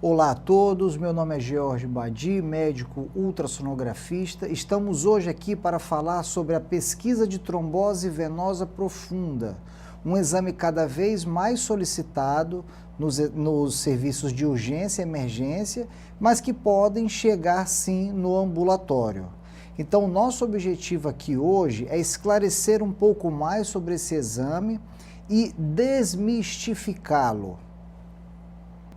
Olá a todos, meu nome é George Badi, médico ultrassonografista. Estamos hoje aqui para falar sobre a pesquisa de trombose venosa profunda, um exame cada vez mais solicitado nos serviços de urgência e emergência, mas que podem chegar sim no ambulatório. Então, nosso objetivo aqui hoje é esclarecer um pouco mais sobre esse exame e desmistificá-lo.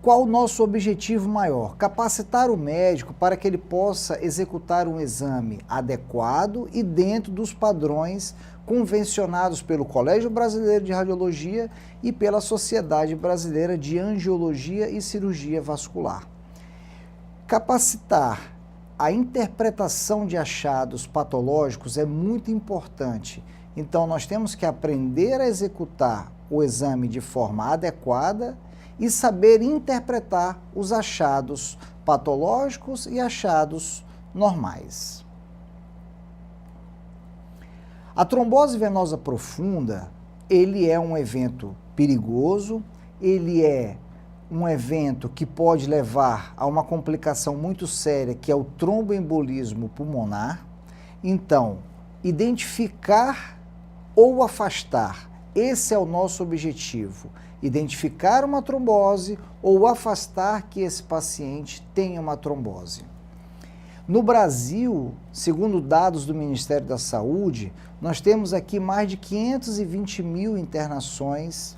Qual o nosso objetivo maior? Capacitar o médico para que ele possa executar um exame adequado e dentro dos padrões convencionados pelo Colégio Brasileiro de Radiologia e pela Sociedade Brasileira de Angiologia e Cirurgia Vascular. Capacitar a interpretação de achados patológicos é muito importante. Então, nós temos que aprender a executar o exame de forma adequada e saber interpretar os achados patológicos e achados normais. A trombose venosa profunda, ele é um evento perigoso, ele é um evento que pode levar a uma complicação muito séria, que é o tromboembolismo pulmonar. Então, identificar ou afastar, esse é o nosso objetivo. Identificar uma trombose ou afastar que esse paciente tenha uma trombose. No Brasil, segundo dados do Ministério da Saúde, nós temos aqui mais de 520 mil internações,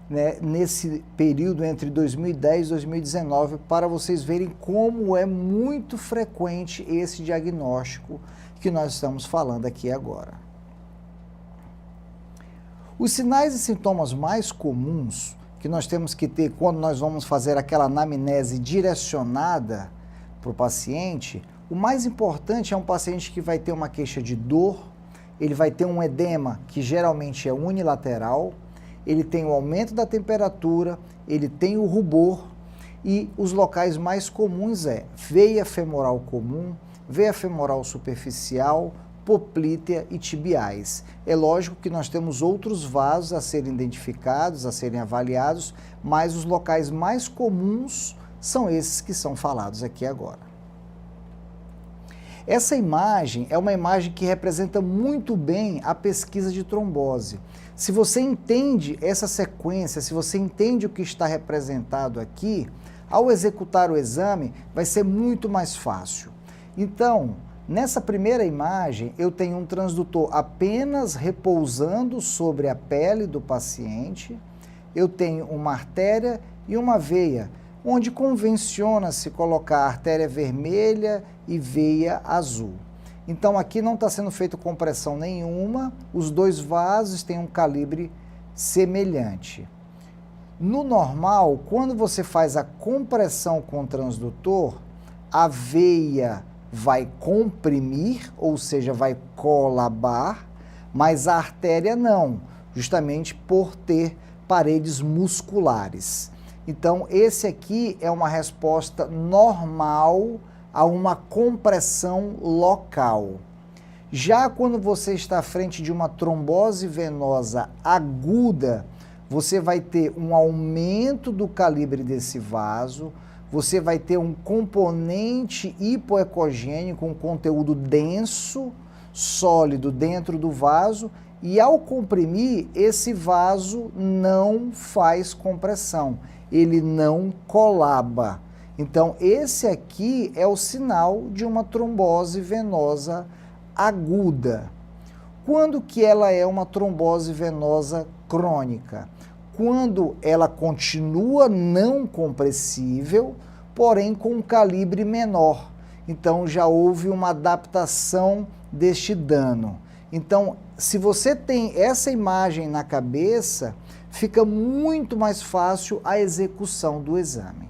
né, nesse período entre 2010 e 2019, para vocês verem como é muito frequente esse diagnóstico que nós estamos falando aqui agora. Os sinais e sintomas mais comuns que nós temos que ter quando nós vamos fazer aquela anamnese direcionada para o paciente, o mais importante é um paciente que vai ter uma queixa de dor, ele vai ter um edema que geralmente é unilateral, ele tem o aumento da temperatura, ele tem o rubor e os locais mais comuns é veia femoral comum, veia femoral superficial, poplítea e tibiais. É lógico que nós temos outros vasos a serem identificados, a serem avaliados, mas os locais mais comuns são esses que são falados aqui agora. Essa imagem é uma imagem que representa muito bem a pesquisa de trombose. Se você entende essa sequência, se você entende o que está representado aqui, ao executar o exame vai ser muito mais fácil. Então, nessa primeira imagem, eu tenho um transdutor apenas repousando sobre a pele do paciente, eu tenho uma artéria e uma veia, onde convenciona-se colocar artéria vermelha e veia azul. Então aqui não está sendo feita compressão nenhuma, os dois vasos têm um calibre semelhante. No normal, quando você faz a compressão com o transdutor, a veia vai comprimir, ou seja, vai colabar, mas a artéria não, justamente por ter paredes musculares. Então, esse aqui é uma resposta normal a uma compressão local. Já quando você está à frente de uma trombose venosa aguda, você vai ter um aumento do calibre desse vaso, você vai ter um componente hipoecogênico, um conteúdo denso, sólido dentro do vaso, e ao comprimir, esse vaso não faz compressão, ele não colaba. Então, esse aqui é o sinal de uma trombose venosa aguda. Quando que ela é uma trombose venosa crônica? Quando ela continua não compressível, porém com um calibre menor. Então, já houve uma adaptação deste dano. Então, se você tem essa imagem na cabeça, fica muito mais fácil a execução do exame.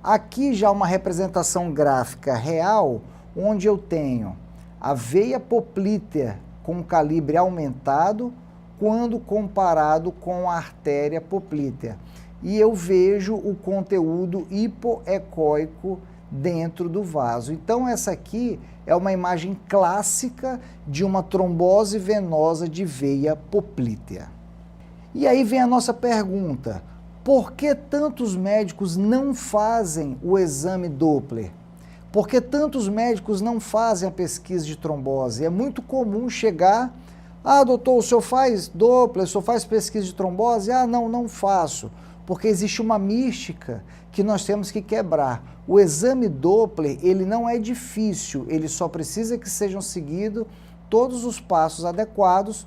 Aqui já uma representação gráfica real, onde eu tenho a veia poplítea com calibre aumentado, quando comparado com a artéria poplítea. E eu vejo o conteúdo hipoecóico dentro do vaso. Então essa aqui é uma imagem clássica de uma trombose venosa de veia poplítea. E aí vem a nossa pergunta: Por que tantos médicos não fazem o exame Doppler? Por que tantos médicos não fazem a pesquisa de trombose? É muito comum chegar, doutor, o senhor faz Doppler, o senhor faz pesquisa de trombose? Não faço, porque existe uma mística que nós temos que quebrar. O exame Doppler, ele não é difícil, ele só precisa que sejam seguidos todos os passos adequados,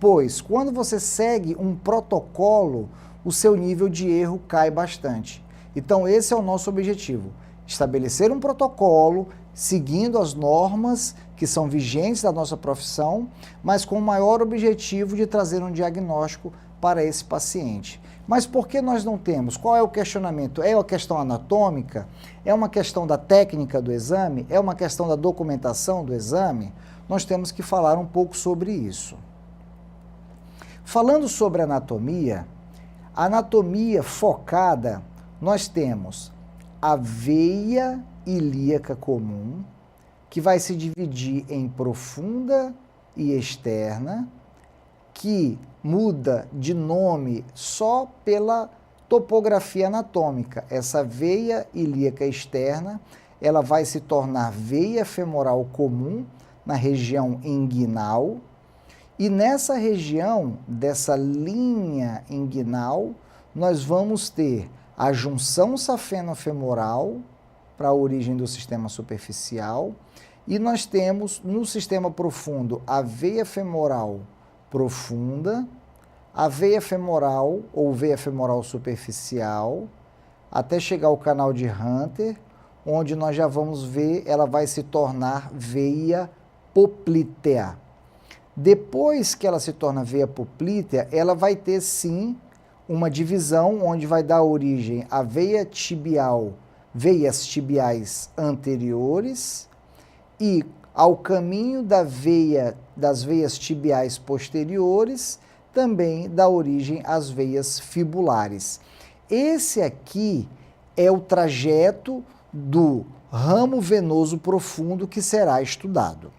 pois quando você segue um protocolo, o seu nível de erro cai bastante. Então esse é o nosso objetivo, estabelecer um protocolo, seguindo as normas que são vigentes da nossa profissão, mas com o maior objetivo de trazer um diagnóstico para esse paciente. Mas por que nós não temos? Qual é o questionamento? É uma questão anatômica? É uma questão da técnica do exame? É uma questão da documentação do exame? Nós temos que falar um pouco sobre isso. Falando sobre anatomia focada, nós temos a veia ilíaca comum, que vai se dividir em profunda e externa, que muda de nome só pela topografia anatômica. Essa veia ilíaca externa, ela vai se tornar veia femoral comum na região inguinal, e nessa região, dessa linha inguinal, nós vamos ter a junção safeno-femoral para a origem do sistema superficial, e nós temos no sistema profundo a veia femoral profunda, a veia femoral ou veia femoral superficial, até chegar ao canal de Hunter, onde nós já vamos ver, ela vai se tornar veia poplítea. Depois que ela se torna veia poplítea, ela vai ter sim uma divisão onde vai dar origem à veia tibial, veias tibiais anteriores, e ao caminho das veias tibiais posteriores, também dá origem às veias fibulares. Esse aqui é o trajeto do ramo venoso profundo que será estudado.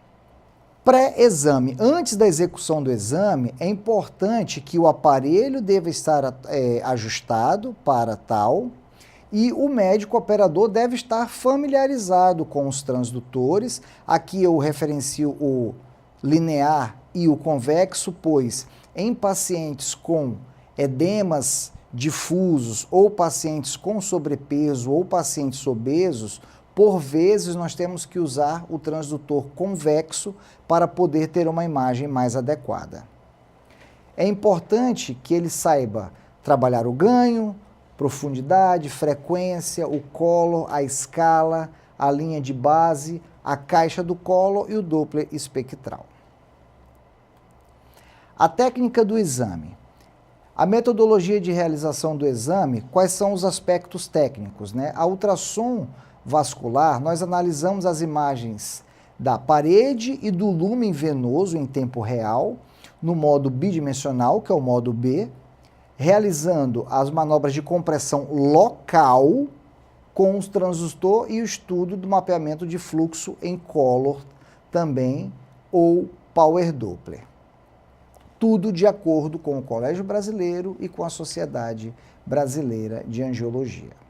Pré-exame. Antes da execução do exame, é importante que o aparelho deva estar ajustado para tal, e o médico operador deve estar familiarizado com os transdutores. Aqui eu referencio o linear e o convexo, pois em pacientes com edemas difusos ou pacientes com sobrepeso ou pacientes obesos, por vezes nós temos que usar o transdutor convexo para poder ter uma imagem mais adequada. É importante que ele saiba trabalhar o ganho, profundidade, frequência, o color, a escala, a linha de base, a caixa do color e o Doppler espectral. A técnica do exame. A metodologia de realização do exame, quais são os aspectos técnicos, né? A ultrassom vascular, nós analisamos as imagens da parede e do lúmen venoso em tempo real, no modo bidimensional, que é o modo B, realizando as manobras de compressão local com o transdustor e o estudo do mapeamento de fluxo em color também, ou Power Doppler. Tudo de acordo com o Colégio Brasileiro e com a Sociedade Brasileira de Angiologia.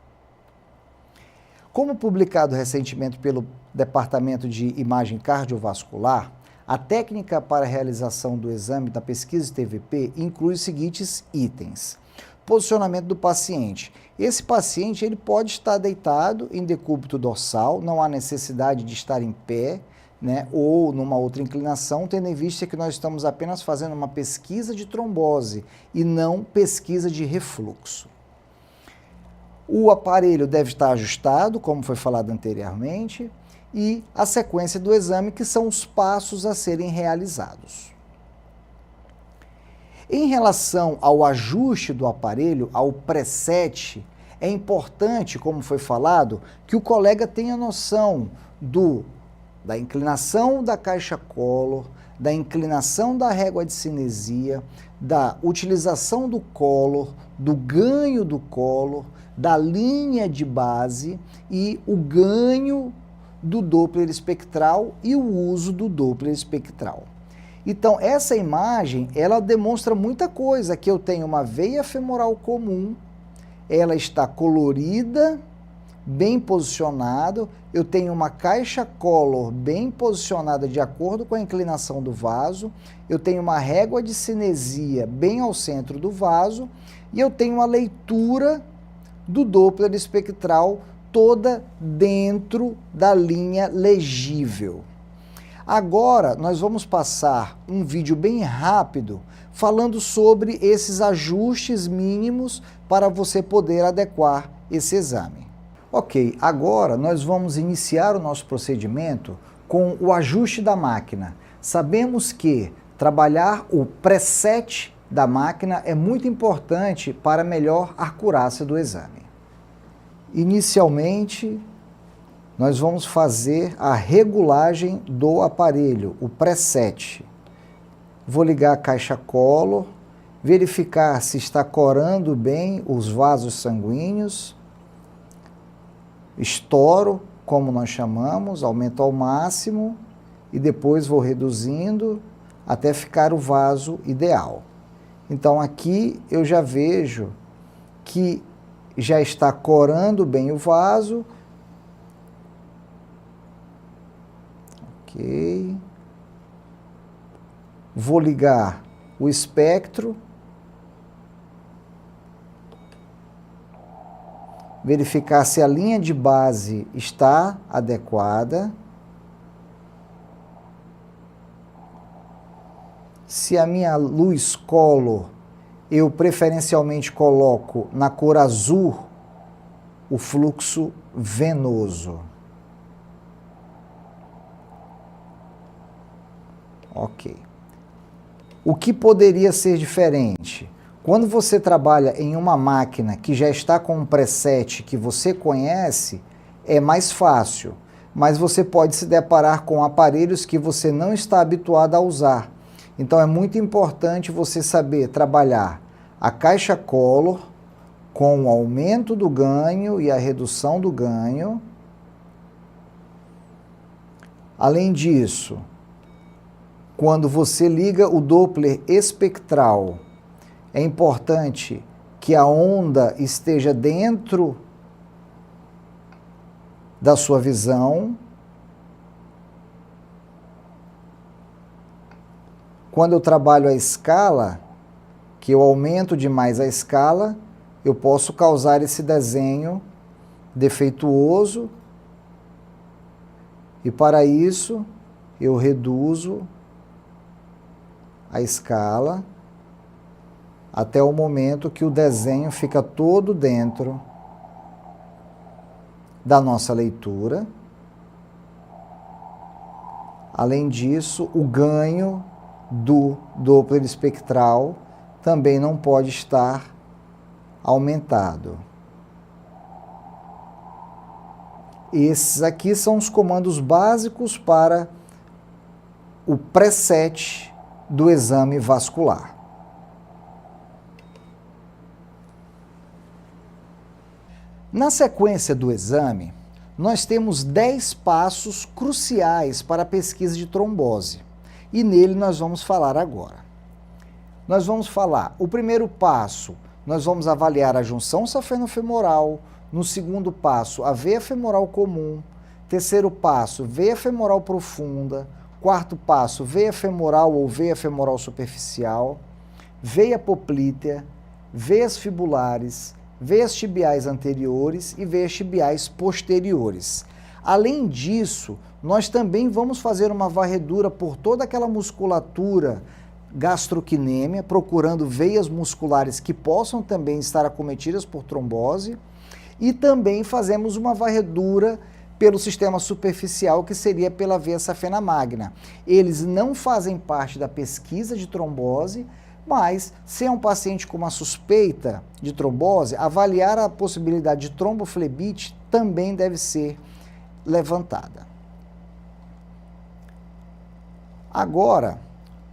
Como publicado recentemente pelo Departamento de Imagem Cardiovascular, a técnica para a realização do exame da pesquisa de TVP inclui os seguintes itens. Posicionamento do paciente. Esse paciente ele pode estar deitado em decúbito dorsal, não há necessidade de estar em pé, né, ou numa outra inclinação, tendo em vista que nós estamos apenas fazendo uma pesquisa de trombose e não pesquisa de refluxo. O aparelho deve estar ajustado, como foi falado anteriormente, e a sequência do exame, que são os passos a serem realizados. Em relação ao ajuste do aparelho, ao preset, é importante, como foi falado, que o colega tenha noção da inclinação da caixa color, da inclinação da régua de cinesia, da utilização do color, do ganho do color, da linha de base e o ganho do Doppler espectral e o uso do Doppler espectral. Então, essa imagem, ela demonstra muita coisa, que eu tenho uma veia femoral comum, ela está colorida, bem posicionada, eu tenho uma caixa color bem posicionada de acordo com a inclinação do vaso, eu tenho uma régua de cinesia bem ao centro do vaso, e eu tenho uma leitura do Doppler espectral toda dentro da linha legível. Agora, nós vamos passar um vídeo bem rápido falando sobre esses ajustes mínimos para você poder adequar esse exame. Ok, agora nós vamos iniciar o nosso procedimento com o ajuste da máquina. Sabemos que trabalhar o preset da máquina é muito importante para melhor acurácia do exame. Inicialmente, nós vamos fazer a regulagem do aparelho, o preset. Vou ligar a caixa color, verificar se está corando bem os vasos sanguíneos. Estouro, como nós chamamos, aumento ao máximo e depois vou reduzindo até ficar o vaso ideal. Então aqui eu já vejo que já está corando bem o vaso. Ok. Vou ligar o espectro. Verificar se a linha de base está adequada. Se a minha luz color, eu preferencialmente coloco na cor azul o fluxo venoso. Ok. O que poderia ser diferente? Quando você trabalha em uma máquina que já está com um preset que você conhece, é mais fácil, mas você pode se deparar com aparelhos que você não está habituado a usar. Então é muito importante você saber trabalhar a caixa color com o aumento do ganho e a redução do ganho. Além disso, quando você liga o Doppler espectral, é importante que a onda esteja dentro da sua visão. Quando eu trabalho a escala, que eu aumento demais a escala, eu posso causar esse desenho defeituoso e para isso eu reduzo a escala até o momento que o desenho fica todo dentro da nossa leitura. Além disso, o ganho do Doppler espectral também não pode estar aumentado. Esses aqui são os comandos básicos para o preset do exame vascular. Na sequência do exame, nós temos 10 passos cruciais para a pesquisa de trombose. E nele nós vamos falar agora. Nós vamos falar, o primeiro passo, nós vamos avaliar a junção safeno-femoral. No segundo passo, a veia femoral comum. Terceiro passo, veia femoral profunda. Quarto passo, veia femoral ou veia femoral superficial. Veia poplítea, veias fibulares, veias tibiais anteriores e veias tibiais posteriores. Além disso, nós também vamos fazer uma varredura por toda aquela musculatura gastrocnêmia, procurando veias musculares que possam também estar acometidas por trombose, e também fazemos uma varredura pelo sistema superficial, que seria pela veia safena magna. Eles não fazem parte da pesquisa de trombose, mas se é um paciente com uma suspeita de trombose, avaliar a possibilidade de tromboflebite também deve ser levantada. Agora,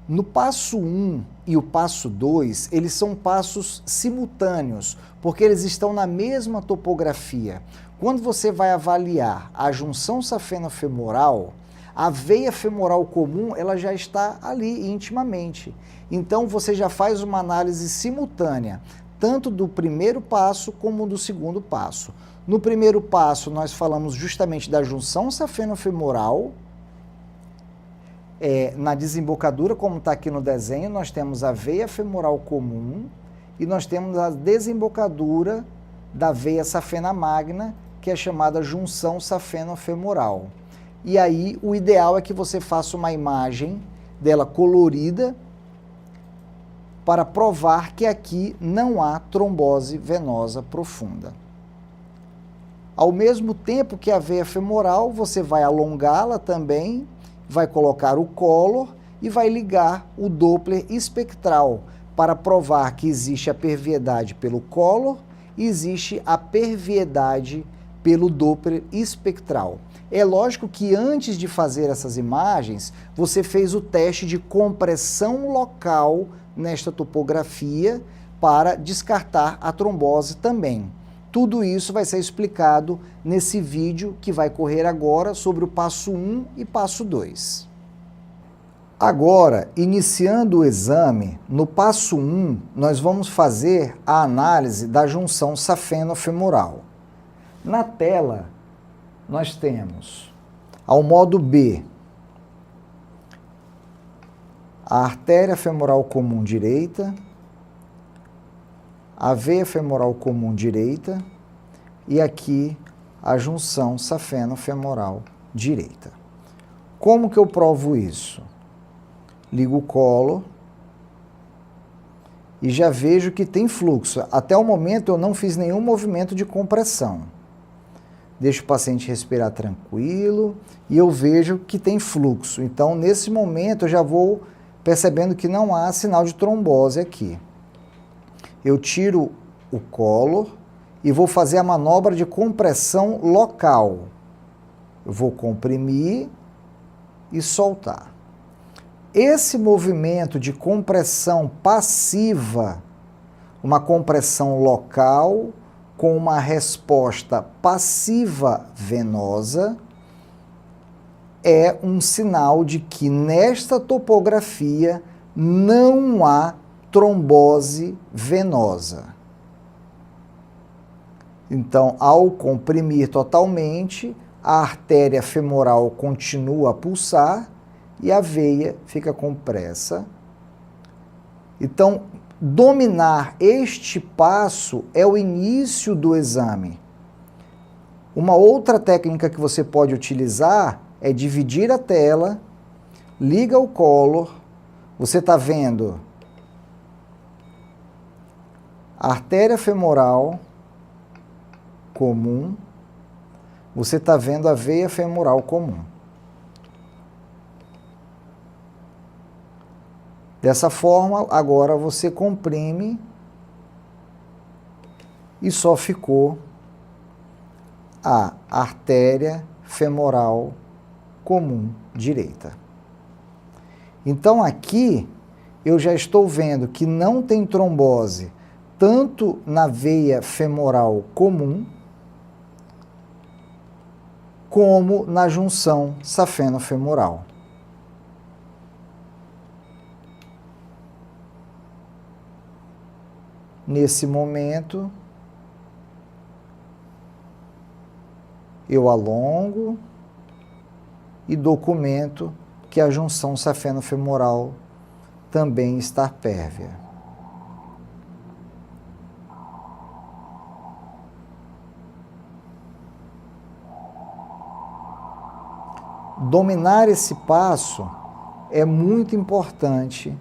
no passo 1 e o passo 2, eles são passos simultâneos, porque eles estão na mesma topografia. Quando você vai avaliar a junção safeno-femoral, A veia femoral comum, ela já está ali intimamente. Então, você já faz uma análise simultânea, tanto do primeiro passo como do segundo passo. No primeiro passo, nós falamos justamente da junção safeno-femoral. Na desembocadura, como está aqui no desenho, nós temos a veia femoral comum e nós temos a desembocadura da veia safena magna, que é chamada junção safeno-femoral. E aí, o ideal é que você faça uma imagem dela colorida para provar que aqui não há trombose venosa profunda. Ao mesmo tempo que a veia femoral, você vai alongá-la também, vai colocar o Collor e vai ligar o Doppler espectral para provar que existe a perviedade pelo Collor e existe a perviedade pelo Doppler espectral. É lógico que antes de fazer essas imagens, você fez o teste de compressão local nesta topografia para descartar a trombose também. Tudo isso vai ser explicado nesse vídeo que vai correr agora sobre o passo 1 e passo 2. Agora, iniciando o exame, no passo 1, nós vamos fazer a análise da junção safeno-femoral. Na tela, nós temos, ao modo B, a artéria femoral comum direita, a veia femoral comum direita e aqui a junção safeno-femoral direita. Como que eu provo isso? Ligo o Collor e já vejo que tem fluxo. Até o momento eu não fiz nenhum movimento de compressão. Deixo o paciente respirar tranquilo e eu vejo que tem fluxo. Então, nesse momento, eu já vou percebendo que não há sinal de trombose aqui. Eu tiro o Collor e vou fazer a manobra de compressão local. Eu vou comprimir e soltar. Esse movimento de compressão passiva, uma compressão local com uma resposta passiva venosa, é um sinal de que nesta topografia não há trombose venosa. Então, ao comprimir totalmente, a artéria femoral continua a pulsar e a veia fica compressa. Então, dominar este passo é o início do exame. Uma outra técnica que você pode utilizar é dividir a tela, liga o Collor, você está vendo a artéria femoral comum, você está vendo a veia femoral comum. Dessa forma, agora você comprime e só ficou a artéria femoral comum direita. Então aqui eu já estou vendo que não tem trombose tanto na veia femoral comum como na junção safeno-femoral. Nesse momento, eu alongo e documento que a junção safeno-femoral também está pérvia. Dominar esse passo é muito importante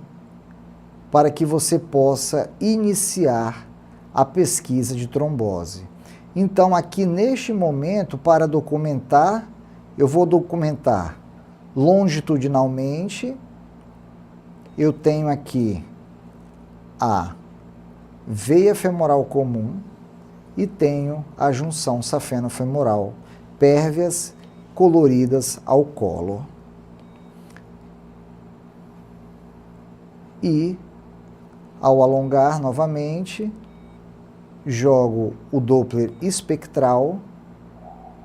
para que você possa iniciar a pesquisa de trombose. Então, aqui neste momento, para documentar, eu vou documentar longitudinalmente. Eu tenho aqui a veia femoral comum e tenho a junção safeno-femoral, pérvias coloridas ao Collor. E, ao alongar novamente, jogo o Doppler espectral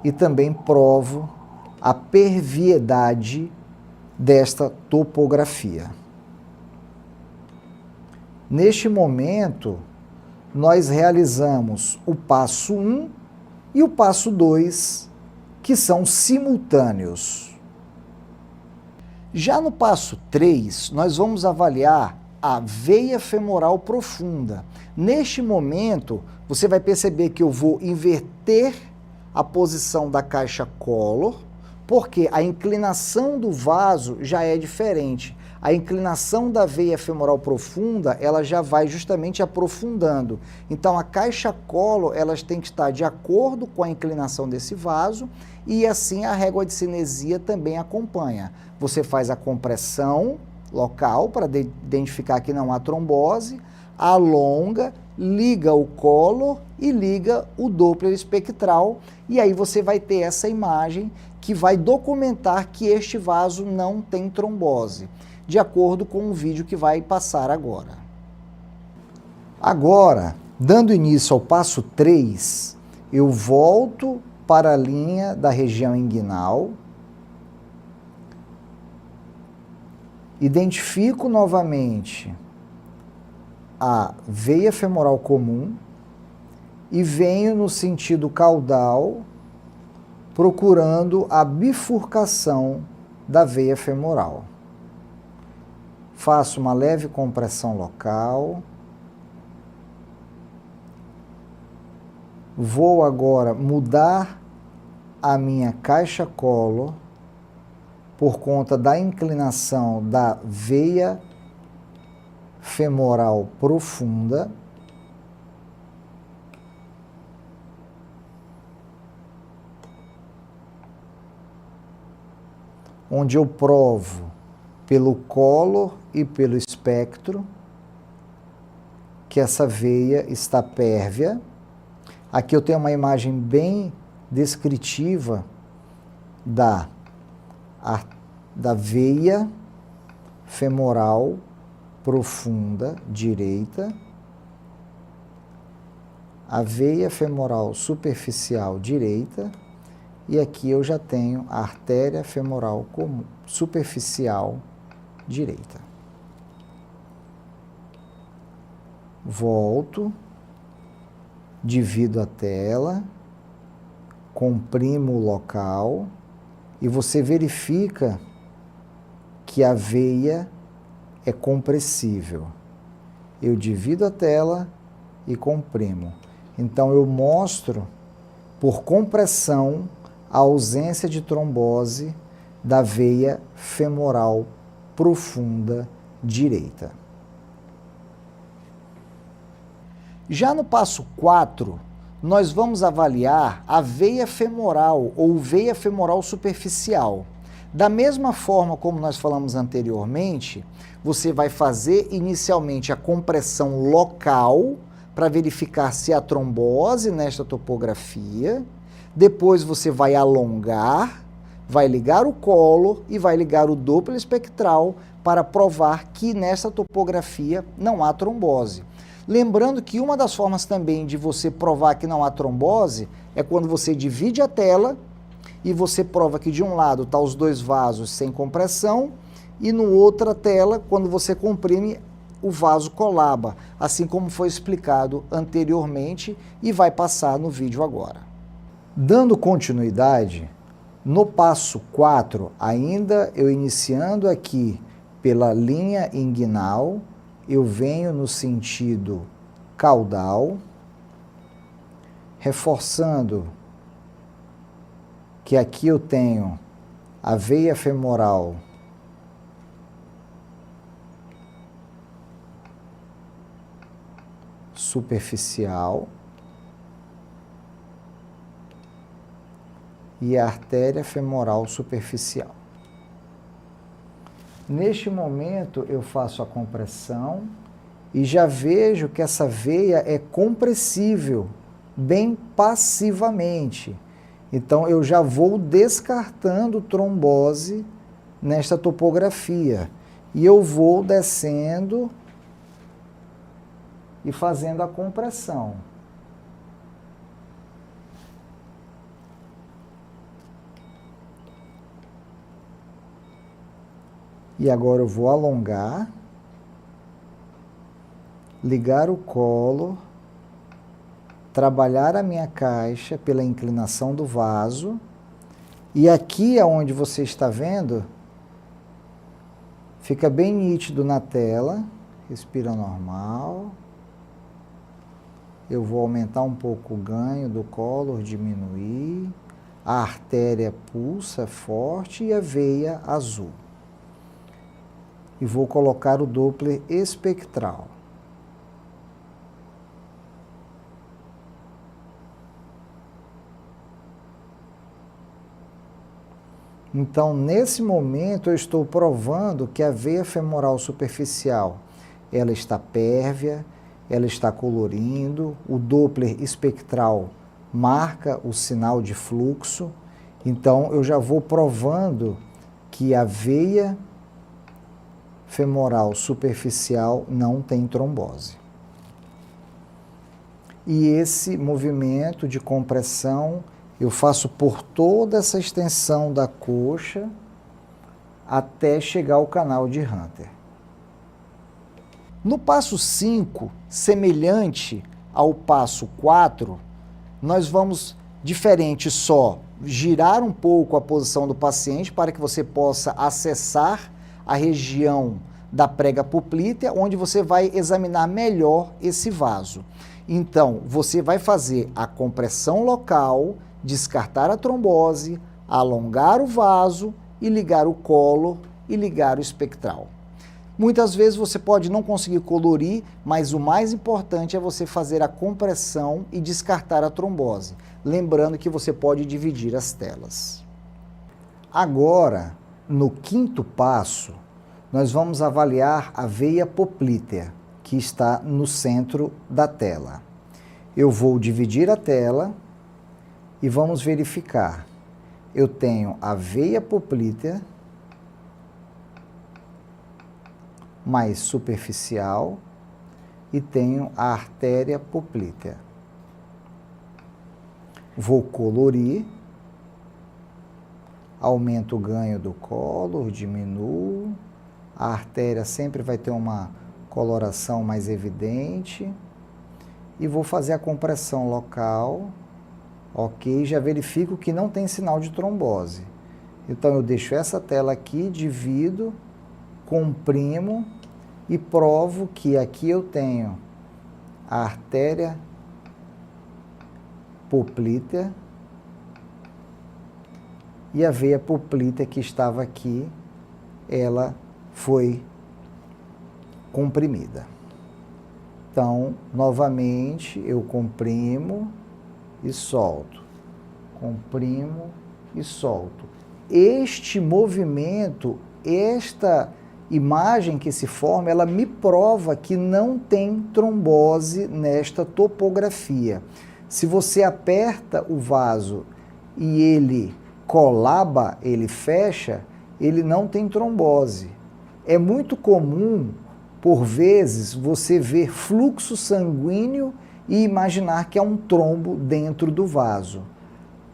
e também provo a perviedade desta topografia. Neste momento, nós realizamos o passo 1 e o passo 2, que são simultâneos. Já no passo 3, nós vamos avaliar a veia femoral profunda. Neste momento, você vai perceber que eu vou inverter a posição da caixa color, porque a inclinação do vaso já é diferente. A inclinação da veia femoral profunda, ela já vai justamente aprofundando. Então, a caixa color, elas têm que estar de acordo com a inclinação desse vaso e assim a régua de cinesia também acompanha. Você faz a compressão local para identificar que não há trombose, alonga, liga o color e liga o Doppler espectral e aí você vai ter essa imagem que vai documentar que este vaso não tem trombose, de acordo com o vídeo que vai passar agora. Agora, dando início ao passo 3, eu volto para a linha da região inguinal, identifico novamente a veia femoral comum e venho no sentido caudal, procurando a bifurcação da veia femoral. Faço uma leve compressão local. Vou agora mudar a minha caixa color por conta da inclinação da veia femoral profunda. Onde eu provo pelo color e pelo espectro que essa veia está pérvia. Aqui eu tenho uma imagem bem descritiva da veia femoral profunda direita, a veia femoral superficial direita, e aqui eu já tenho a artéria femoral superficial direita. Volto, divido a tela, comprimo o local e você verifica que a veia é compressível. Eu divido a tela e comprimo. Então eu mostro por compressão a ausência de trombose da veia femoral profunda direita. Já no passo 4, nós vamos avaliar a veia femoral ou veia femoral superficial. Da mesma forma como nós falamos anteriormente, você vai fazer inicialmente a compressão local para verificar se há trombose nesta topografia. Depois você vai alongar, vai ligar o color e vai ligar o Doppler espectral para provar que nessa topografia não há trombose. Lembrando que uma das formas também de você provar que não há trombose é quando você divide a tela e você prova que de um lado estão os dois vasos sem compressão e no outra tela, quando você comprime, o vaso colaba, assim como foi explicado anteriormente e vai passar no vídeo agora. Dando continuidade, no passo 4, ainda eu iniciando aqui pela linha inguinal, eu venho no sentido caudal, reforçando que aqui eu tenho a veia femoral superficial e a artéria femoral superficial. Neste momento eu faço a compressão e já vejo que essa veia é compressível, bem passivamente. Então eu já vou descartando trombose nesta topografia e eu vou descendo e fazendo a compressão. E agora eu vou alongar, ligar o colo, trabalhar a minha caixa pela inclinação do vaso. E aqui aonde você está vendo, fica bem nítido na tela. Respira normal. Eu vou aumentar um pouco o ganho do colo, diminuir. A artéria pulsa forte e a veia azul. E vou colocar o Doppler espectral. Então, nesse momento, eu estou provando que a veia femoral superficial, ela está pérvia, ela está colorindo, o Doppler espectral marca o sinal de fluxo. Então, eu já vou provando que a veia femoral superficial não tem trombose. E esse movimento de compressão eu faço por toda essa extensão da coxa até chegar ao canal de Hunter. No passo 5, semelhante ao passo 4, nós vamos, diferente só, girar um pouco a posição do paciente para que você possa acessar a região da prega poplítea, onde você vai examinar melhor esse vaso. Então, você vai fazer a compressão local, descartar a trombose, alongar o vaso e ligar o colo e ligar o espectral. Muitas vezes você pode não conseguir colorir, mas o mais importante é você fazer a compressão e descartar a trombose. Lembrando que você pode dividir as telas. Agora, no quinto passo, nós vamos avaliar a veia poplítea, que está no centro da tela. Eu vou dividir a tela e vamos verificar. Eu tenho a veia poplítea mais superficial e tenho a artéria poplítea. Vou colorir, aumento o ganho do colo, diminuo, a artéria sempre vai ter uma coloração mais evidente e vou fazer a compressão local. Ok, já verifico que não tem sinal de trombose. Então eu deixo essa tela aqui, divido, comprimo e provo que aqui eu tenho a artéria poplítea e a veia poplítea que estava aqui, ela foi comprimida. Então, novamente, eu comprimo e solto, comprimo e solto. Este movimento, esta imagem que se forma, ela me prova que não tem trombose nesta topografia. Se você aperta o vaso e ele colaba, ele fecha, ele não tem trombose. É muito comum, por vezes, você ver fluxo sanguíneo e imaginar que é um trombo dentro do vaso.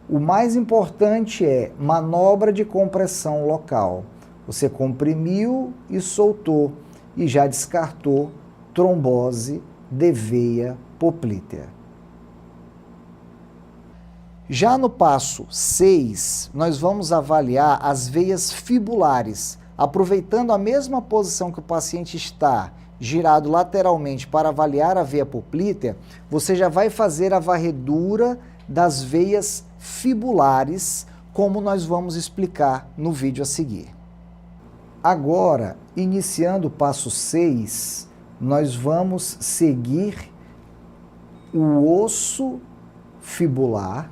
O mais importante é manobra de compressão local. Você comprimiu e soltou e já descartou trombose de veia poplítea. Já no passo 6, nós vamos avaliar as veias fibulares, aproveitando a mesma posição que o paciente está girado lateralmente para avaliar a veia poplítea, você já vai fazer a varredura das veias fibulares, como nós vamos explicar no vídeo a seguir. Agora, iniciando o passo 6, nós vamos seguir o osso fibular,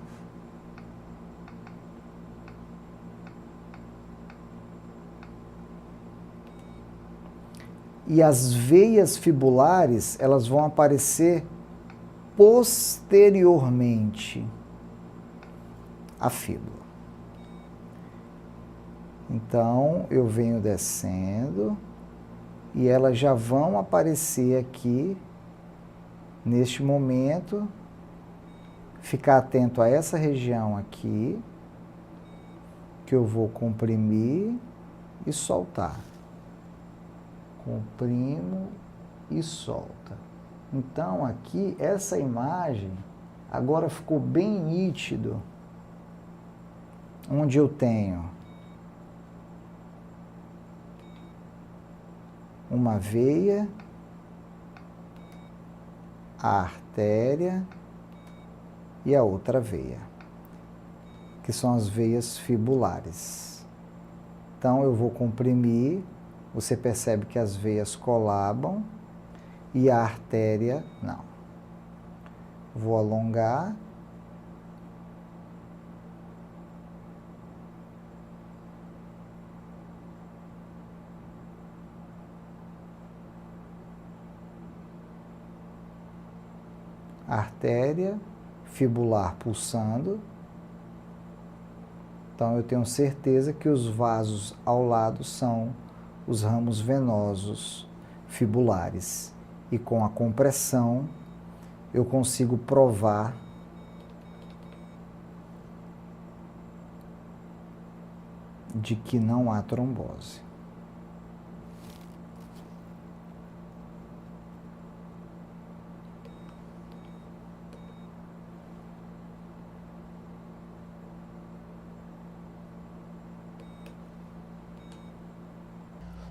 e as veias fibulares, elas vão aparecer posteriormente à fíbula. Então, eu venho descendo e elas já vão aparecer aqui, neste momento. Ficar atento a essa região aqui, que eu vou comprimir e soltar. comprimo e solta. Então aqui, essa imagem agora ficou bem nítido, onde eu tenho uma veia, a artéria e a outra veia, que são as veias fibulares. Então eu vou comprimir, você percebe que as veias colabam e a artéria não. Vou alongar. Artéria fibular pulsando. Então eu tenho certeza que os vasos ao lado são os ramos venosos fibulares. E com a compressão eu consigo provar de que não há trombose.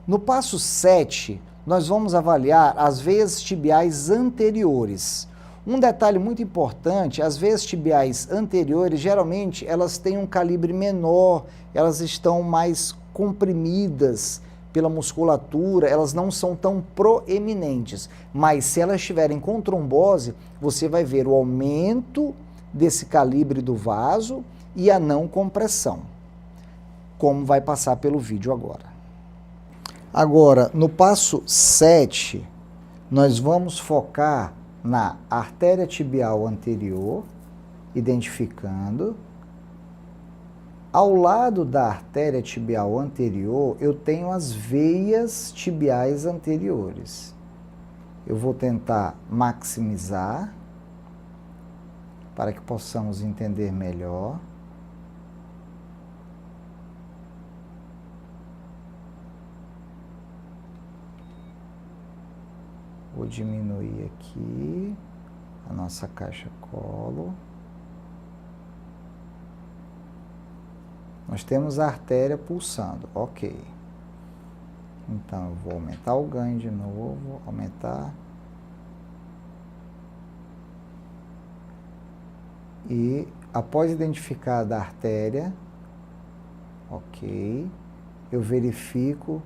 No passo 7, nós vamos avaliar as veias tibiais anteriores. Um detalhe muito importante, as veias tibiais anteriores, geralmente, elas têm um calibre menor, elas estão mais comprimidas pela musculatura, elas não são tão proeminentes. Mas se elas estiverem com trombose, você vai ver o aumento desse calibre do vaso e a não compressão, como vai passar pelo vídeo agora. Agora, no passo 7, nós vamos focar na artéria tibial anterior, identificando. Ao lado da artéria tibial anterior, eu tenho as veias tibiais anteriores. Eu vou tentar maximizar para que possamos entender melhor. Vou diminuir aqui a nossa caixa colo. Nós temos a artéria pulsando, ok. Então, eu vou aumentar o ganho de novo, aumentar. E, após identificar a artéria, ok, eu verifico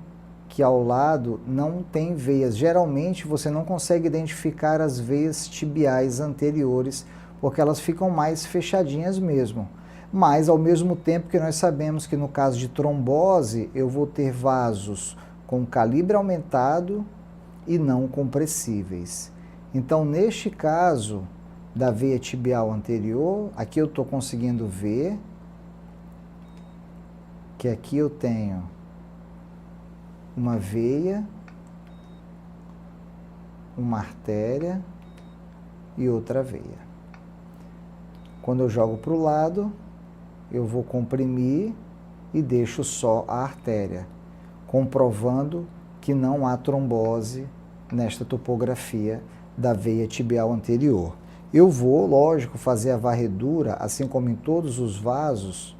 que ao lado não tem veias. Geralmente você não consegue identificar as veias tibiais anteriores, porque elas ficam mais fechadinhas mesmo. Mas ao mesmo tempo que nós sabemos que no caso de trombose, eu vou ter vasos com calibre aumentado e não compressíveis. Então, neste caso da veia tibial anterior, aqui eu estou conseguindo ver que aqui eu tenho uma veia, uma artéria e outra veia. Quando eu jogo para o lado, eu vou comprimir e deixo só a artéria, comprovando que não há trombose nesta topografia da veia tibial anterior. Eu vou, lógico, fazer a varredura, assim como em todos os vasos,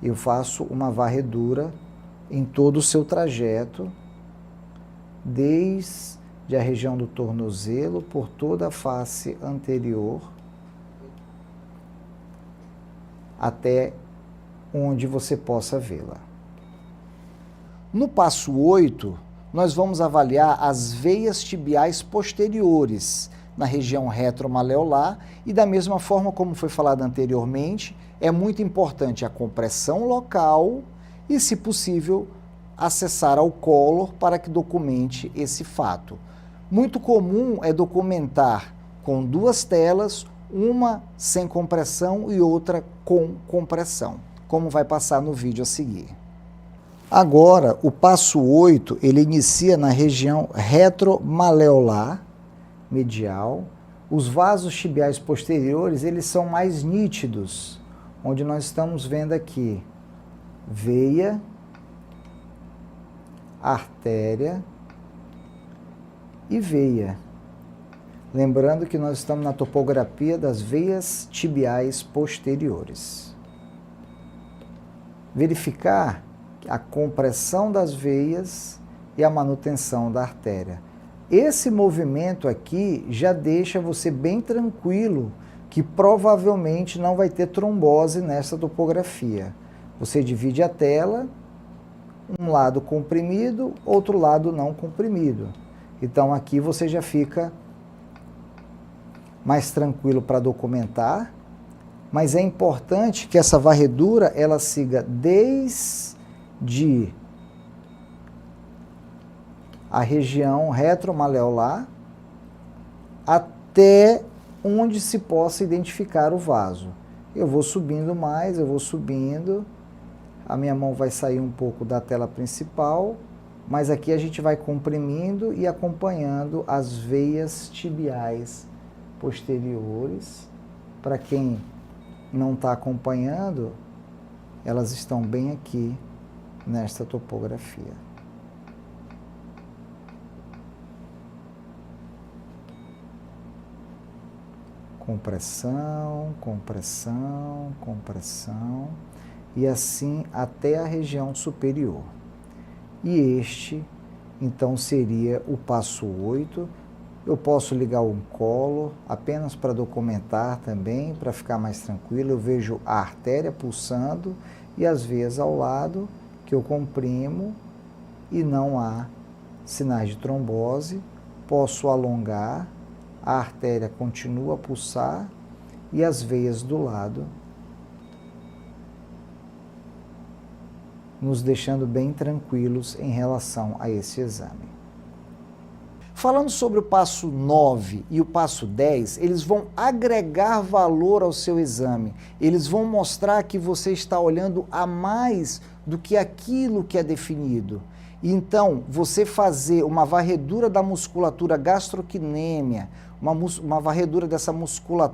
eu faço uma varredura em todo o seu trajeto, desde a região do tornozelo, por toda a face anterior, até onde você possa vê-la. No passo 8, nós vamos avaliar as veias tibiais posteriores, na região retromaleolar, e da mesma forma como foi falado anteriormente, é muito importante a compressão local e, se possível, acessar ao color para que documente esse fato. Muito comum é documentar com duas telas, uma sem compressão e outra com compressão, como vai passar no vídeo a seguir. Agora, o passo 8, ele inicia na região retromaleolar medial. Os vasos tibiais posteriores, eles são mais nítidos, onde nós estamos vendo aqui veia, artéria e veia. Lembrando que nós estamos na topografia das veias tibiais posteriores. Verificar a compressão das veias e a manutenção da artéria. Esse movimento aqui já deixa você bem tranquilo que provavelmente não vai ter trombose nessa topografia. Você divide a tela, um lado comprimido, outro lado não comprimido. Então aqui você já fica mais tranquilo para documentar, mas é importante que essa varredura ela siga desde a região retromaleolar até onde se possa identificar o vaso. Eu vou subindo mais, eu vou subindo, a minha mão vai sair um pouco da tela principal, mas aqui a gente vai comprimindo e acompanhando as veias tibiais posteriores. Para quem não está acompanhando, elas estão bem aqui nesta topografia. Compressão, compressão, compressão, e assim até a região superior. E este, então, seria o passo 8. Eu posso ligar um colo apenas para documentar também, para ficar mais tranquilo. Eu vejo a artéria pulsando e as veias ao lado que eu comprimo e não há sinais de trombose. Posso alongar, a artéria continua a pulsar e as veias do lado, nos deixando bem tranquilos em relação a esse exame. Falando sobre o passo 9 e o passo 10, eles vão agregar valor ao seu exame. Eles vão mostrar que você está olhando a mais do que aquilo que é definido. Então, você fazer uma varredura da musculatura gastrocnêmia, uma varredura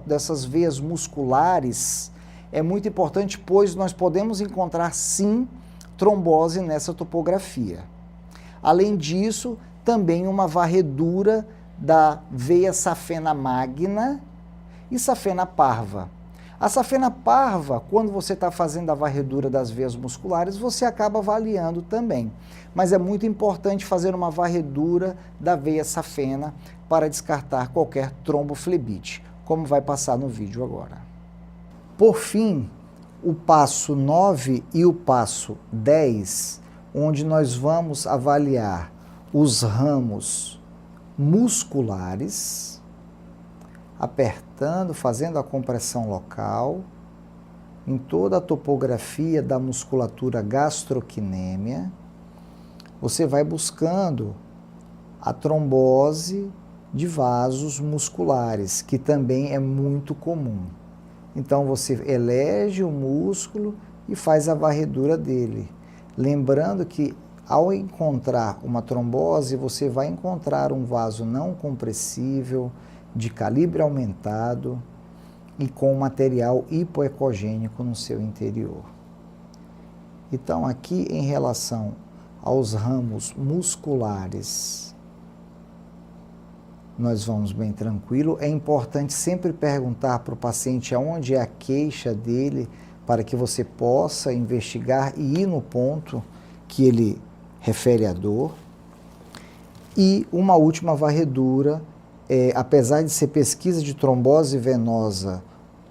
dessas veias musculares, é muito importante, pois nós podemos encontrar, sim, trombose nessa topografia. Além disso, também uma varredura da veia safena magna e safena parva. A safena parva, quando você está fazendo a varredura das veias musculares, você acaba avaliando também. Mas é muito importante fazer uma varredura da veia safena para descartar qualquer tromboflebite, como vai passar no vídeo agora. Por fim, o passo 9 e o passo 10, onde nós vamos avaliar os ramos musculares, apertando, fazendo a compressão local, em toda a topografia da musculatura gastrocnêmia. Você vai buscando a trombose de vasos musculares, que também é muito comum. Então você elege o músculo e faz a varredura dele. Lembrando que ao encontrar uma trombose, você vai encontrar um vaso não compressível, de calibre aumentado e com material hipoecogênico no seu interior. Então aqui em relação aos ramos musculares, nós vamos bem tranquilo. É importante sempre perguntar para o paciente aonde é a queixa dele, para que você possa investigar e ir no ponto que ele refere a dor. E uma última varredura, apesar de ser pesquisa de trombose venosa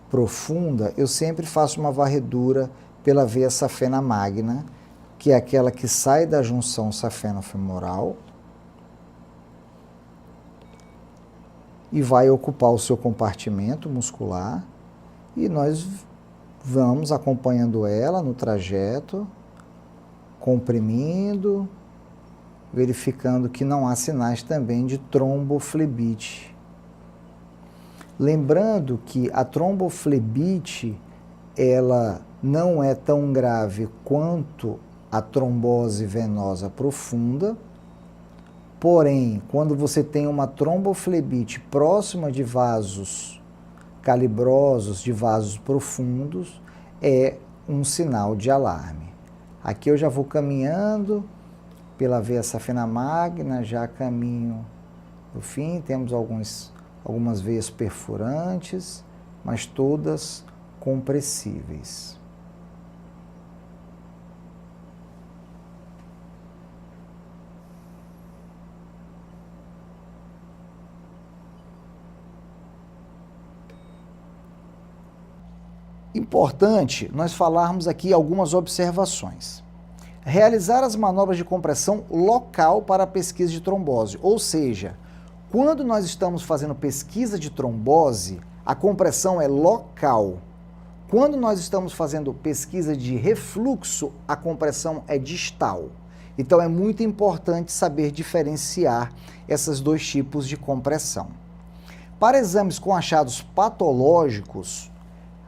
profunda, eu sempre faço uma varredura pela veia safena magna, que é aquela que sai da junção safeno-femoral e vai ocupar o seu compartimento muscular, e nós vamos acompanhando ela no trajeto, comprimindo, verificando que não há sinais também de tromboflebite. Lembrando que a tromboflebite, ela não é tão grave quanto a trombose venosa profunda, porém, quando você tem uma tromboflebite próxima de vasos calibrosos, de vasos profundos, é um sinal de alarme. Aqui eu já vou caminhando pela veia safena magna, já caminho No fim, temos algumas veias perfurantes, mas todas compressíveis. Importante nós falarmos aqui algumas observações. Realizar as manobras de compressão local para a pesquisa de trombose, ou seja, quando nós estamos fazendo pesquisa de trombose, a compressão é local. Quando nós estamos fazendo pesquisa de refluxo, a compressão é distal. Então é muito importante saber diferenciar esses dois tipos de compressão. Para exames com achados patológicos,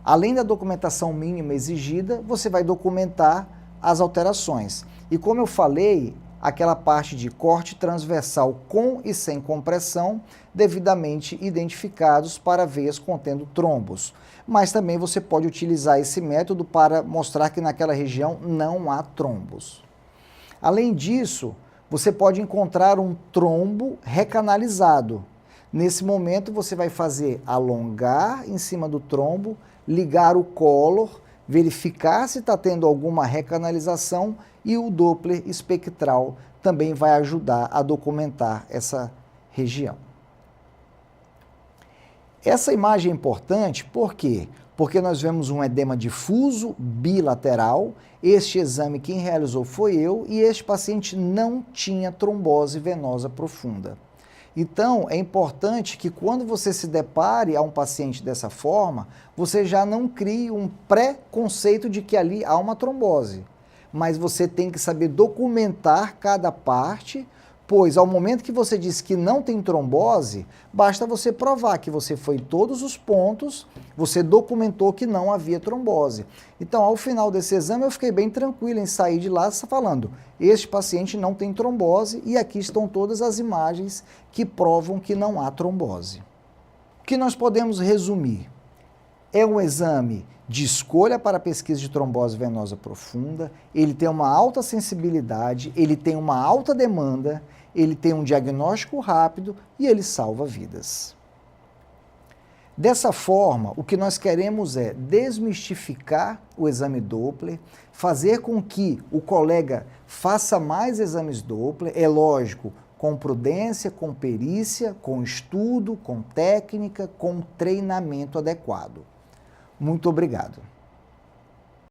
além da documentação mínima exigida, você vai documentar as alterações. E como eu falei, aquela parte de corte transversal com e sem compressão, devidamente identificados para veias contendo trombos. Mas também você pode utilizar esse método para mostrar que naquela região não há trombos. Além disso, você pode encontrar um trombo recanalizado. Nesse momento, você vai fazer alongar em cima do trombo, ligar o Collor, verificar se está tendo alguma recanalização e o Doppler espectral também vai ajudar a documentar essa região. Essa imagem é importante por quê? Porque nós vemos um edema difuso bilateral, este exame quem realizou foi eu e este paciente não tinha trombose venosa profunda. Então, é importante que quando você se depare a um paciente dessa forma, você já não crie um pré-conceito de que ali há uma trombose. Mas você tem que saber documentar cada parte, pois ao momento que você diz que não tem trombose, basta você provar que você foi em todos os pontos, você documentou que não havia trombose. Então, ao final desse exame, eu fiquei bem tranquilo em sair de lá falando, este paciente não tem trombose e aqui estão todas as imagens que provam que não há trombose. O que nós podemos resumir? É um exame de escolha para a pesquisa de trombose venosa profunda, ele tem uma alta sensibilidade, ele tem uma alta demanda, ele tem um diagnóstico rápido e ele salva vidas. Dessa forma, o que nós queremos é desmistificar o exame Doppler, fazer com que o colega faça mais exames Doppler, é lógico, com prudência, com perícia, com estudo, com técnica, com treinamento adequado. Muito obrigado.